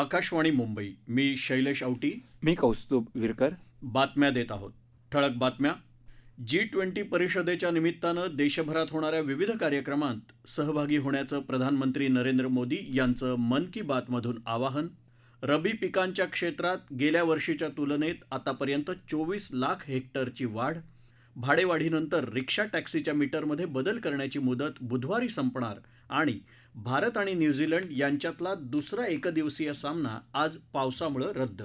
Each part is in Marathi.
आकाशवाणी मुंबई. मी शैलेश औटी. मी कौस्तुभ विरकर. बातम्या देत आहोत. ठळक बातम्या. G20 परिषदेच्या निमित्तानं देशभरात होणाऱ्या विविध कार्यक्रमात सहभागी होण्याचं प्रधानमंत्री नरेंद्र मोदी यांचं मन की बातमधून आवाहन. रबी पिकांच्या क्षेत्रात गेल्या वर्षीच्या तुलनेत आतापर्यंत 24 लाख हेक्टरची वाढ. भाडेवाढीनंतर रिक्षा टॅक्सीच्या मीटरमध्ये बदल करण्याची मुदत बुधवारी संपणार. आणि भारत आणि न्यूझीलंड यांच्यातला दुसरा एकदिवसीय सामना आज पावसामुळे रद्द.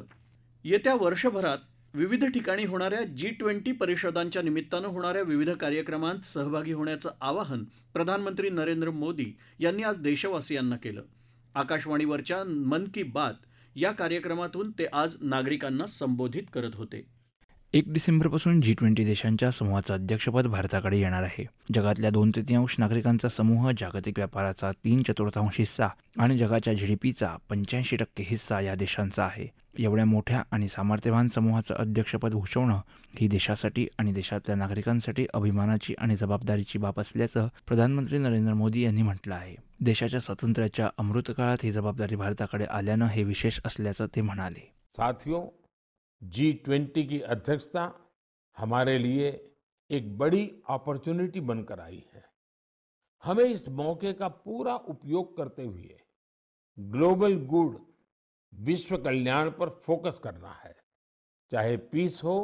येत्या वर्षभरात विविध ठिकाणी होणाऱ्या G20 परिषदांच्या निमित्तानं होणाऱ्या विविध कार्यक्रमांत सहभागी होण्याचं आवाहन प्रधानमंत्री नरेंद्र मोदी यांनी आज देशवासियांना केलं. आकाशवाणीवरच्या मन की बात या कार्यक्रमातून ते आज नागरिकांना संबोधित करत होते. 1 डिसेंबरपासून G20 देशांच्या समूहाचं अध्यक्षपद भारताकडे येणार आहे. जगातल्या 2/3 नागरिकांचा समूह, जागतिक व्यापाराचा 3/4 हिस्सा आणि जगाच्या GDPचा 85% हिस्सा या देशांचा आहे. एवढ्या मोठ्या आणि सामर्थ्यवान समूहाचं अध्यक्षपद भूषवणं ही देशासाठी आणि देशातल्या नागरिकांसाठी अभिमानाची आणि जबाबदारीची बाब असल्याचं प्रधानमंत्री नरेंद्र मोदी यांनी म्हटलं आहे. देशाच्या स्वातंत्र्याच्या अमृतकाळात ही जबाबदारी भारताकडे आल्यानं हे विशेष असल्याचं ते म्हणाले. साथियों, G20 की अध्यक्षता हमारे लिए एक बड़ी अपॉर्चुनिटी बनकर आई है. हमें इस मौके का पूरा उपयोग करते हुए ग्लोबल गुड, विश्व कल्याण पर फोकस करना है. चाहे पीस हो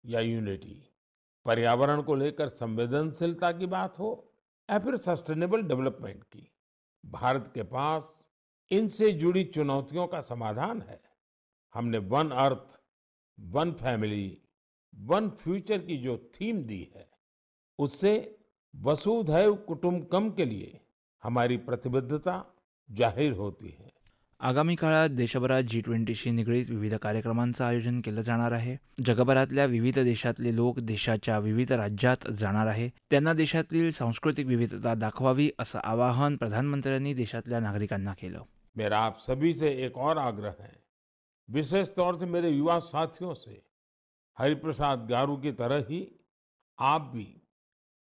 या यूनिटी, पर्यावरण को लेकर संवेदनशीलता की बात हो या फिर सस्टेनेबल डेवलपमेंट की, भारत के पास इनसे जुड़ी चुनौतियों का समाधान है. हमने one earth, one family, one future की जो थीम दी है, उससे वसुधैव कुटुंबकम के लिए हमारी प्रतिबद्धता जाहिर होती है. आगामी काळात देशभरात G20शी निगडीत विविध कार्यक्रमांचं आयोजन केलं जाणार आहे. जगभरातल्या विविध देशातले लोक देशाच्या विविध राज्यात जाणार आहे. त्यांना देशातील सांस्कृतिक विविधता दाखवावी असं आवाहन प्रधानमंत्र्यांनी देशातल्या नागरिकांना केलं. मेरा आप सभी से एक और आग्रह है, विशेष तौर से मेरे युवा साथियों से. हरिप्रसाद गारू की तरह ही आप भी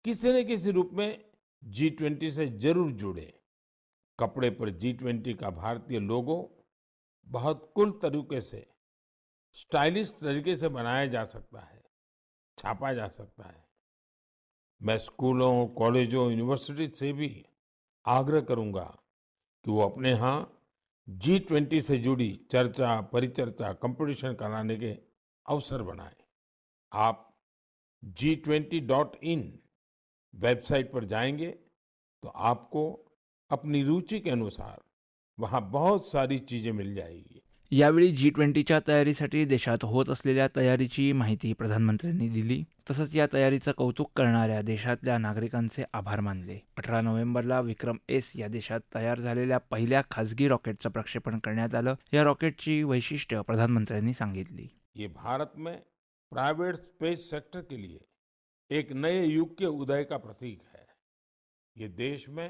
किसी न किसी रूप में G20 से जरूर जुड़े. कपड़े पर G20 का भारतीय लोगो बहुत कूल तरीके से, स्टाइलिश तरीके से बनाया जा सकता है, छापा जा सकता है. मैं स्कूलों, कॉलेजों, यूनिवर्सिटी से भी आग्रह करूंगा कि वो अपने यहाँ G20 से जुड़ी चर्चा, परिचर्चा, कंपटीशन कराने के अवसर बनाएं. आप G20.in वेबसाइट पर जाएंगे तो आपको अपनी रुचि के अनुसार वहाँ बहुत सारी चीजें मिल जाएगी. यावेळी G20च्या तयारीसाठी देशात होत असलेल्या तयारीची माहिती प्रधानमंत्र्यांनी दिली. तसंच या तयारीचं कौतुक करणाऱ्या देशातल्या नागरिकांचे आभार मानले. 18 नोव्हेंबरला विक्रम-S या देशात तयार झालेल्या पहिल्या खासगी रॉकेटचं प्रक्षेपण करण्यात आलं. या रॉकेटची वैशिष्ट्य प्रधानमंत्र्यांनी सांगितली. ये भारत में प्राइवेट स्पेस सेक्टर के लिए एक नए युग के उदय का प्रतीक है. ये देश में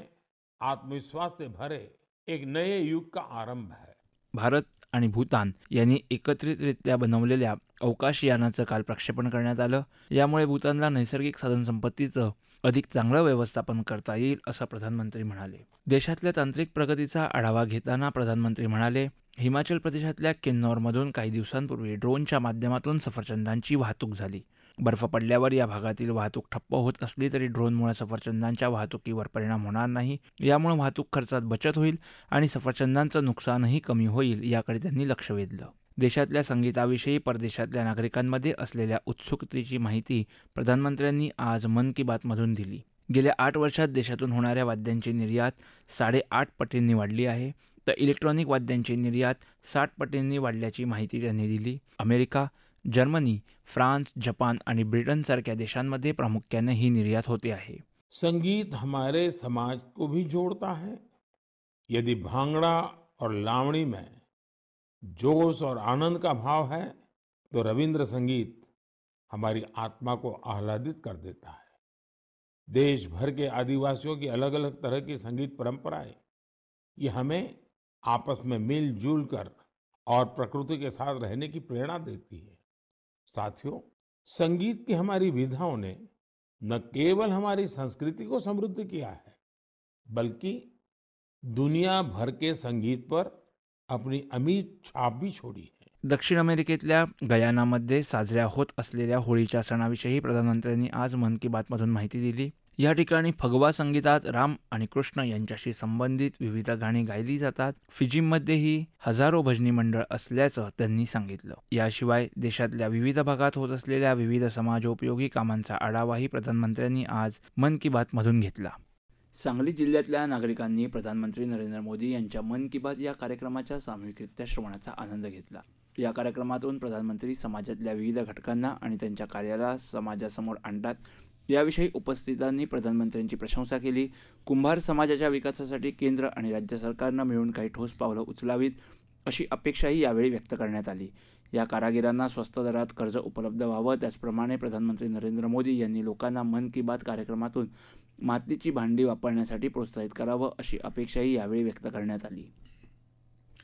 आत्मविश्वास से भरे एक नए युग का आरंभ है. भारत आणि भूतान यांनी एकत्रितरित्या बनवलेल्या अवकाश यानाचं काल प्रक्षेपण करण्यात आलं. यामुळे भूतानला नैसर्गिक साधनसंपत्तीचं अधिक चांगलं व्यवस्थापन करता येईल असं प्रधानमंत्री म्हणाले. देशातल्या तांत्रिक प्रगतीचा आढावा घेताना प्रधानमंत्री म्हणाले, हिमाचल प्रदेशातल्या किन्नौरमधून काही दिवसांपूर्वी ड्रोनच्या माध्यमातून सफरचंदांची वाहतूक झाली. बर्फ पडल्यावर या भागातील वाहतूक ठप्प होत असली तरी ड्रोनमुळे सफरचंदांच्या वाहतुकीवर परिणाम होणार नाही. यामुळे वाहतूक खर्चात बचत होईल आणि सफरचंदांचं नुकसानही कमी होईल याकडे त्यांनी लक्ष वेधलं. देशातल्या संगीताविषयी परदेशातल्या नागरिकांमध्ये असलेल्या उत्सुकतेची माहिती प्रधानमंत्र्यांनी आज मन की बातमधून दिली. गेल्या 8 वर्षात देशातून होणाऱ्या वाद्यांची निर्यात 8.5 पटींनी वाढली आहे, तर इलेक्ट्रॉनिक वाद्यांची निर्यात 60 पटींनी वाढल्याची माहिती त्यांनी दिली. अमेरिका, जर्मनी, फ्रान्स, जपान आणि ब्रिटनसारख्या देशांमध्ये प्रामुख्याने ही निर्यात होते आहे. संगीत हमारे समाज को भी जोड़ता है. यदि भांगड़ा और लावणी में जोश और आनंद का भाव है तो रविंद्र संगीत हमारी आत्मा को आह्लादित कर देता है. देश भर के आदिवासियों की अलग अलग तरह की संगीत परंपराएं, ये हमें आपस में मिलजुल कर और प्रकृति के साथ रहने की प्रेरणा देती है. साथियों, संगीत की हमारी विधाओं ने न केवल हमारी संस्कृति को समृद्ध किया है, बल्कि दुनिया भर के संगीत पर अपनी अमिट छाप भी छोड़ी है। दक्षिण अमेरिकेतल्या गयानामध्ये साजऱ्या होत असलेल्या होळीच्या सणाविषयी प्रधानमंत्र्यांनी आज मन की बातमधून माहिती दिली. या ठिकाणी फगवा संगीतात राम आणि कृष्ण यांच्याशी संबंधित विविध गाणी गायली जातात. फिजीमध्येही हजारो भजनी मंडळ असल्याचं त्यांनी सांगितलं. याशिवाय देशातल्या विविध भागात होत असलेल्या विविध समाजोपयोगी कामांचा आढावाही प्रधानमंत्र्यांनी आज मन की बातमधून घेतला. सांगली जिल्ह्यातल्या नागरिकांनी प्रधानमंत्री नरेंद्र मोदी यांच्या मन की बात या कार्यक्रमाच्या सामूहिकरित्या श्रवणाचा आनंद घेतला. या कार्यक्रमातून प्रधानमंत्री समाजातल्या विविध घटकांना आणि त्यांच्या कार्याला समाजासमोर आणतात याविषयी उपस्थितांनी प्रधानमंत्र्यांची प्रशंसा केली. कुंभार समाजाच्या विकासासाठी केंद्र आणि राज्य सरकारनं मिळून काही ठोस पावलं उचलावीत अशी अपेक्षाही यावेळी व्यक्त करण्यात आली. या कारागिरांना स्वस्त दरात कर्ज उपलब्ध व्हावं, त्याचप्रमाणे प्रधानमंत्री नरेंद्र मोदी यांनी लोकांना मन की बात कार्यक्रमातून मातीची भांडी वापरण्यासाठी प्रोत्साहित करावं अशी अपेक्षाही यावेळी व्यक्त करण्यात आली.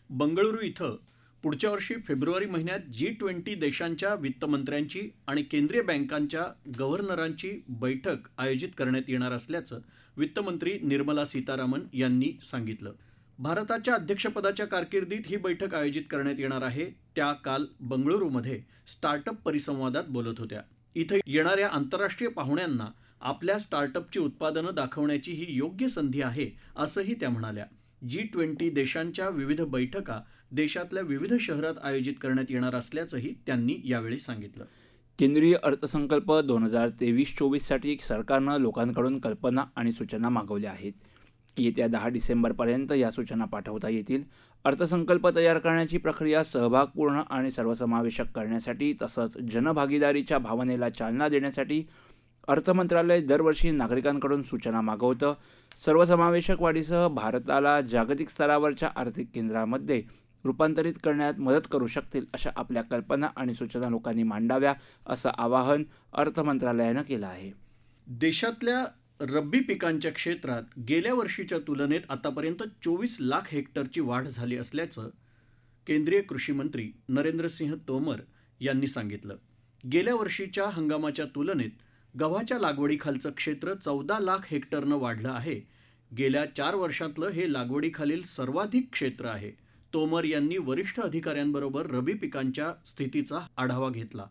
बंगळुरू इथं पुढच्या वर्षी फेब्रुवारी महिन्यात G20 देशांच्या वित्तमंत्र्यांची आणि केंद्रीय बँकांच्या गव्हर्नरांची बैठक आयोजित करण्यात येणार असल्याचं वित्तमंत्री निर्मला सीतारामन यांनी सांगितलं. भारताच्या अध्यक्षपदाच्या कारकिर्दीत ही बैठक आयोजित करण्यात येणार आहे. त्या काल बंगळुरूमध्ये स्टार्टअप परिसंवादात बोलत होत्या. इथं येणाऱ्या आंतरराष्ट्रीय पाहुण्यांना आपल्या स्टार्टअपची उत्पादनं दाखवण्याची ही योग्य संधी आहे असंही त्या म्हणाल्या. G20 देशांच्या विविध बैठका देशातल्या विविध शहरात आयोजित करण्यात येणार असल्याचंही त्यांनी यावेळी सांगितलं. केंद्रीय अर्थसंकल्प 2023-24साठी सरकारनं लोकांकडून कल्पना आणि सूचना मागवल्या आहेत. येत्या 10 डिसेंबरपर्यंत या सूचना पाठवता येतील. अर्थसंकल्प तयार करण्याची प्रक्रिया सहभागपूर्ण आणि सर्वसमावेशक करण्यासाठी तसंच जनभागीदारीच्या भावनेला चालना देण्यासाठी अर्थ मंत्रालय दरवर्षी नागरिकांकडून सूचना मागवतं. सर्वसमावेशक वाढीसह भारताला जागतिक स्तरावरच्या आर्थिक केंद्रामध्ये रूपांतरित करण्यात मदत करू शकतील अशा आपल्या कल्पना आणि सूचना लोकांनी मांडाव्या असं आवाहन अर्थ मंत्रालयानं केलं आहे. देशातल्या रब्बी पिकांच्या क्षेत्रात गेल्या वर्षीच्या तुलनेत आतापर्यंत 24 लाख हेक्टरची वाढ झाली असल्याचं केंद्रीय कृषी मंत्री नरेंद्रसिंह तोमर यांनी सांगितलं. गेल्या वर्षीच्या हंगामाच्या तुलनेत गव्हाच्या लागवडीखालचं क्षेत्र 14 लाख हेक्टरनं वाढलं आहे. गेल्या 4 वर्षातलं हे लागवडीखालील सर्वाधिक क्षेत्र आहे. तोमर यांनी वरिष्ठ अधिकाऱ्यांबरोबर रब्बी पिकांच्या स्थितीचा आढावा घेतला.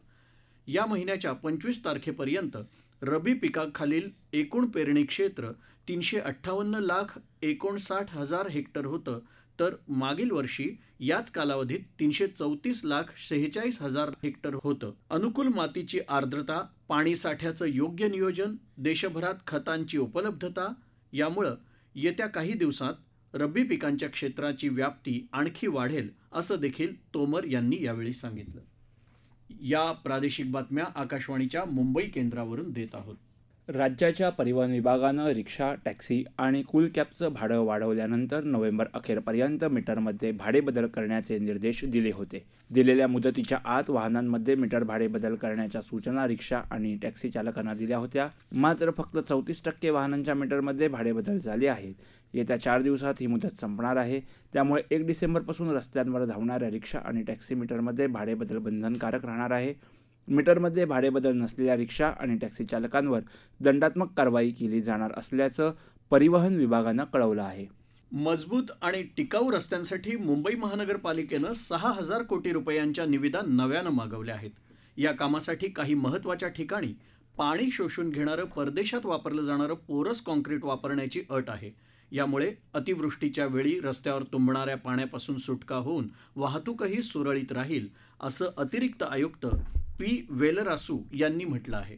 या महिन्याच्या 25 तारखेपर्यंत रब्बी पिकाखालील एकूण पेरणी क्षेत्र 358,59,000 हेक्टर होतं, तर मागील वर्षी याच कालावधीत 334,46,000 हेक्टर होतं. अनुकूल मातीची आर्द्रता, पाणी साठ्याचं योग्य नियोजन, देशभरात खतांची उपलब्धता यामुळं येत्या काही दिवसात रब्बी पिकांच्या क्षेत्राची व्याप्ती आणखी वाढेल असं देखील तोमर यांनी यावेळी सांगितलं. या प्रादेशिक बातम्या आकाशवाणीच्या मुंबई केंद्रावरून देत आहोत. राज्याच्या परिवहन विभागानं रिक्षा, टॅक्सी आणि कूल कॅबचं भाडं वाढवल्यानंतर नोव्हेंबर अखेरपर्यंत मीटरमध्ये भाडे बदल करण्याचे निर्देश दिले होते. दिलेल्या मुदतीच्या आत वाहनांमध्ये मीटर भाडे बदल करण्याच्या सूचना रिक्षा आणि टॅक्सी चालकांना दिल्या होत्या. मात्र फक्त 34% वाहनांच्या मीटरमध्ये भाडे बदल झाले आहेत. येत्या 4 दिवसात ही मुदत संपणार आहे. त्यामुळे 1 डिसेंबरपासून रस्त्यांवर धावणाऱ्या रिक्षा आणि टॅक्सी मीटरमध्ये भाडे बदल बंधनकारक राहणार आहे. मीटरमध्ये भाडे बदल नसलेल्या रिक्षा आणि टॅक्सी चालकांवर दंडात्मक कारवाई केली जाणार असल्याचं परिवहन विभागानं कळवलं आहे. मजबूत आणि टिकाऊ रस्त्यांसाठी मुंबई महानगरपालिकेनं 6,000 कोटी रुपयांच्या निविदा नव्यानं मागवल्या आहेत. या कामासाठी काही महत्त्वाच्या ठिकाणी पाणी शोषून घेणारं परदेशात वापरलं जाणारं पोरस कॉन्क्रीट वापरण्याची अट आहे. यामुळे अतिवृष्टीच्या वेळी रस्त्यावर तुंबणाऱ्या पाण्यापासून सुटका होऊन वाहतूकही सुरळीत राहील असं अतिरिक्त आयुक्त पी. वेलरासू यांनी म्हटलं आहे.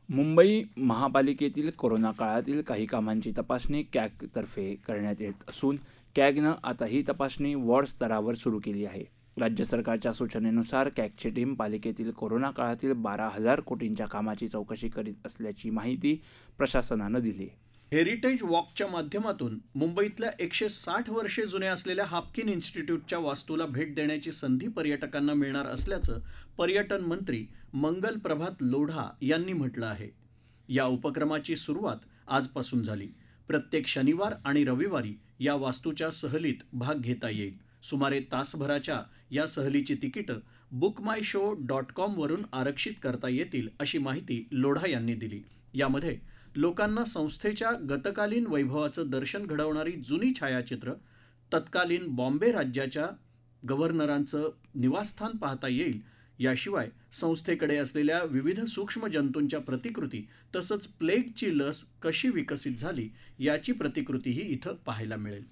मुंबई महापालिकेतील कोरोना काळातील काही कामांची तपासणी कॅगतर्फे करण्यात येत असून कॅगनं आता ही तपासणी वॉर्ड स्तरावर सुरू केली आहे. राज्य सरकारच्या सूचनेनुसार कॅगची टीम पालिकेतील कोरोना काळातील 12,000 कोटींच्या कामाची चौकशी करीत असल्याची माहिती प्रशासनानं दिली. हेरिटेज वॉकच्या माध्यमातून मुंबईतल्या 160 वर्षे जुन्या असलेल्या हाफकिन इन्स्टिट्यूटच्या वास्तूला भेट देण्याची संधी पर्यटकांना मिळणार असल्याचं पर्यटन मंत्री मंगल प्रभात लोढा यांनी म्हटलं आहे. या उपक्रमाची सुरुवात आजपासून झाली. प्रत्येक शनिवार आणि रविवारी या वास्तूच्या सहलीत भाग घेता येईल. सुमारे तासभराच्या या सहलीची तिकीटं bookmyshow.com वरून आरक्षित करता येतील अशी माहिती लोढा यांनी दिली. यामध्ये लोकांना संस्थेच्या गतकालीन वैभवाचं दर्शन घडवणारी जुनी छायाचित्र, तत्कालीन बॉम्बे राज्याच्या गव्हर्नरांचं निवासस्थान पाहता येईल. याशिवाय संस्थेकडे असलेल्या विविध सूक्ष्म जंतूंच्या प्रतिकृती तसंच प्लेगची लस कशी विकसित झाली याची प्रतिकृतीही इथं पाहायला मिळेल.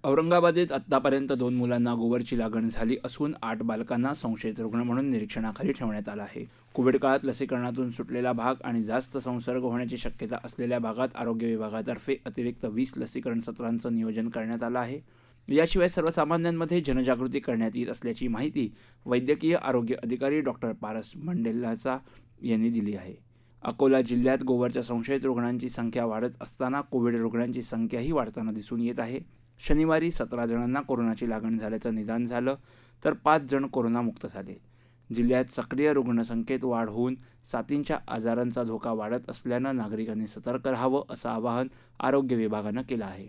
औरंगाबादेत आत्तापर्यंत 2 मुलांना गोवरची लागण झाली असून 8 बालकांना संशयित रुग्ण म्हणून निरीक्षणाखाली ठेवण्यात आलं आहे. कोविड काळात लसीकरणातून सुटलेला भाग आणि जास्त संसर्ग होण्याची शक्यता असलेल्या भागात आरोग्य विभागातर्फे अतिरिक्त 20 लसीकरण सत्रांचं नियोजन करण्यात आलं आहे. याशिवाय सर्वसामान्यांमध्ये जनजागृती करण्यात येत असल्याची माहिती वैद्यकीय आरोग्य अधिकारी डॉक्टर पारस मंडेलाचा यांनी दिली आहे. अकोला जिल्ह्यात गोवरच्या संशयित रुग्णांची संख्या वाढत असताना कोविड रुग्णांची संख्याही वाढताना दिसून येत आहे. शनिवारी 17 जणांना कोरोनाची लागण झाल्याचं निदान झालं तर 5 जण कोरोनामुक्त झाले. जिल्ह्यात सक्रिय रुग्णसंख्येत वाढ होऊन साथींच्या आजारांचा धोका वाढत असल्यानं नागरिकांनी सतर्क राहावं असं आवाहन आरोग्य विभागानं केलं आहे.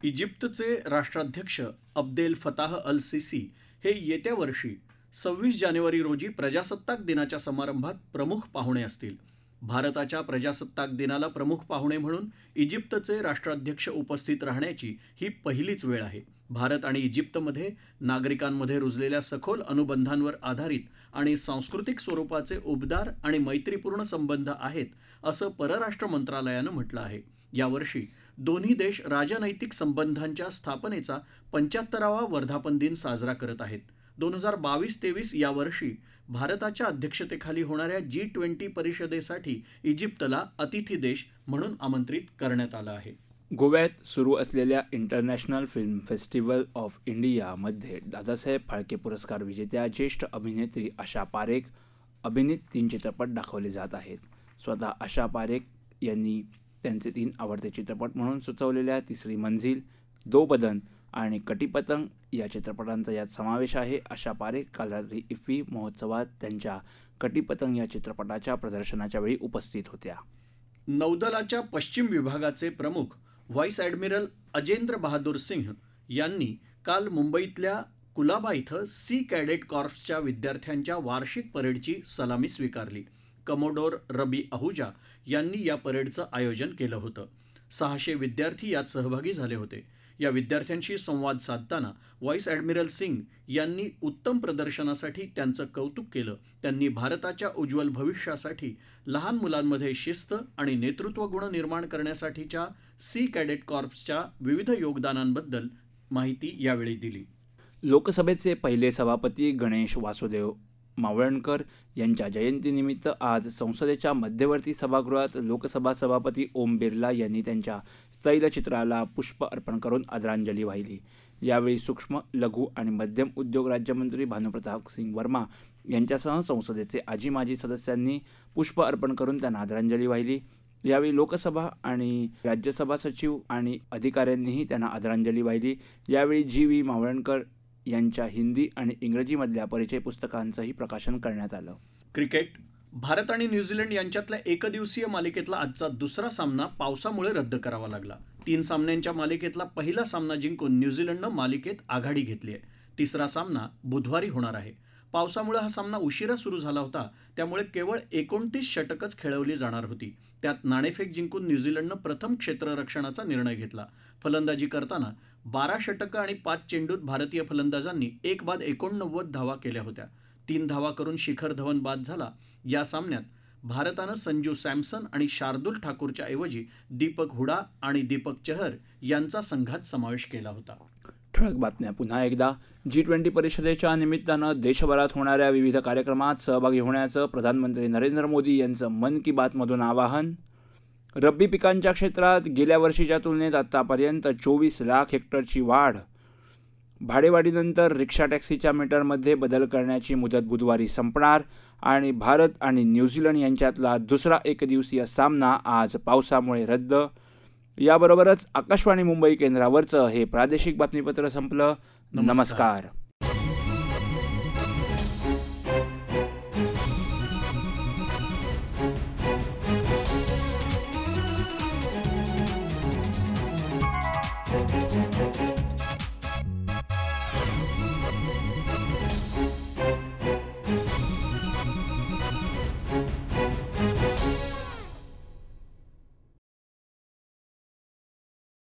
इजिप्तचे राष्ट्राध्यक्ष अब्देल फताह अल सिसी हे येत्या वर्षी 26 जानेवारी रोजी प्रजासत्ताक दिनाच्या समारंभात प्रमुख पाहुणे असतील. भारताच्या प्रजासत्ताक दिनाला प्रमुख पाहुणे म्हणून इजिप्तचे राष्ट्राध्यक्ष उपस्थित राहण्याची ही पहिलीच वेळ आहे. भारत आणि इजिप्तमध्ये नागरिकांमध्ये रुजलेल्या सखोल अनुबंधांवर आधारित आणि सांस्कृतिक स्वरूपाचे उबदार आणि मैत्रीपूर्ण संबंध आहेत असं परराष्ट्र मंत्रालयानं म्हटलं आहे. यावर्षी दोन्ही देश राजनैतिक संबंधांच्या स्थापनेचा 75वा वर्धापन दिन साजरा करत आहेत. 2022-23 या वर्षी भारताच्या अध्यक्षतेखाली होणाऱ्या G20 परिषदेसाठी इजिप्तला अतिथी देश म्हणून आमंत्रित करण्यात आलं आहे. गोव्यात सुरू असलेल्या इंटरनॅशनल फिल्म फेस्टिवल ऑफ इंडियामध्ये दादासाहेब फाळके पुरस्कार विजेत्या ज्येष्ठ अभिनेत्री आशा पारेख अभिनीत 3 चित्रपट दाखवले जात आहेत. स्वतः आशा पारेख यांनी त्यांचे 3 आवडते चित्रपट म्हणून सुचवलेल्या तिसरी मंजिल, दो बदन आणि कटीपतंग या चित्रपटांचा यात समावेश आहे. आशा पारेख काल रात्री इफ्फी महोत्सवात त्यांच्या कटीपतंग या चित्रपटाच्या प्रदर्शनाच्या वेळी उपस्थित होत्या. नौदलाच्या पश्चिम विभागाचे प्रमुख व्हाईस ॲडमिरल अजेंद्र बहादूर सिंह यांनी काल मुंबईतल्या कुलाबा इथं सी कॅडेट कॉर्प्सच्या विद्यार्थ्यांच्या वार्षिक परेडची सलामी स्वीकारली. कमोडोर रबी अहुजा यांनी या परेडचं आयोजन केलं होतं. 600 विद्यार्थी यात सहभागी झाले होते. या विद्यार्थ्यांशी संवाद साधताना व्हाईस ॲडमिरल सिंग यांनी उत्तम प्रदर्शनासाठी त्यांचं कौतुक केलं. त्यांनी भारताच्या उज्ज्वल भविष्यासाठी लहान मुलांमध्ये शिस्त आणि नेतृत्व गुण निर्माण करण्यासाठीच्या सी कॅडेट कॉर्प्सच्या विविध योगदानांबद्दल माहिती यावेळी दिली. लोकसभेचे पहिले सभापती गणेश वासुदेव मावळणकर यांच्या जयंतीनिमित्त आज संसदेच्या मध्यवर्ती सभागृहात लोकसभा सभापती ओम बिर्ला यांनी त्यांच्या तैलचित्राला पुष्प अर्पण करून आदरांजली वाहिली. यावेळी सूक्ष्म, लघु आणि मध्यम उद्योग राज्यमंत्री भानुप्रताप सिंग वर्मा यांच्यासह संसदेचे आजी माजी सदस्यांनी पुष्प अर्पण करून त्यांना आदरांजली वाहिली. यावेळी लोकसभा आणि राज्यसभा सचिव आणि अधिकाऱ्यांनीही त्यांना आदरांजली वाहिली. यावेळी GV मावळणकर यांच्या हिंदी आणि इंग्रजीमधल्या परिचय पुस्तकांचंही प्रकाशन करण्यात आलं. क्रिकेट. भारत आणि न्यूझीलंड यांच्यातल्या एकदिवसीय मालिकेतला आजचा दुसरा सामना पावसामुळे रद्द करावा लागला. 3 सामन्यांच्या मालिकेतला पहिला सामना जिंकून न्यूझीलंडनं मालिकेत आघाडी घेतली आहे. तिसरा सामना बुधवारी होणार आहे. पावसामुळे हा सामना उशिरा सुरू झाला होता, त्यामुळे केवळ 29 षटकच खेळवली जाणार होती. त्यात नाणेफेक जिंकून न्यूझीलंडनं प्रथम क्षेत्ररक्षणाचा निर्णय घेतला. फलंदाजी करताना 12 षटकं आणि 5 चेंडूत भारतीय फलंदाजांनी 1 बाद 89 धावा केल्या होत्या. 3 धावा करून शिखर धवन बाद झाला. या सामन्यात भारतानं संजू सॅमसन आणि शार्दुल ठाकूरच्या ऐवजी दीपक हुडा आणि दीपक चहर यांचा संघात समावेश केला होता. ठळक बातम्या पुन्हा एकदा. G20 परिषदेच्या निमित्तानं देशभरात होणाऱ्या विविध कार्यक्रमात सहभागी होण्याचं प्रधानमंत्री नरेंद्र मोदी यांचं मन की बातमधून आवाहन. रब्बी पिकांच्या क्षेत्रात गेल्या वर्षीच्या तुलनेत आतापर्यंत 24 लाख हेक्टरची वाढ. भाडेवाढीनंतर रिक्षा टॅक्सीच्या मीटरमध्ये बदल करण्याची मुदत बुधवारी संपणार. आणि भारत आणि न्यूझीलंड यांच्यातला दुसरा एकदिवसीय सामना आज पावसामुळे रद्द. याबरोबरच आकाशवाणी मुंबई केंद्रावरचं हे प्रादेशिक बातमीपत्र संपलं. नमस्कार.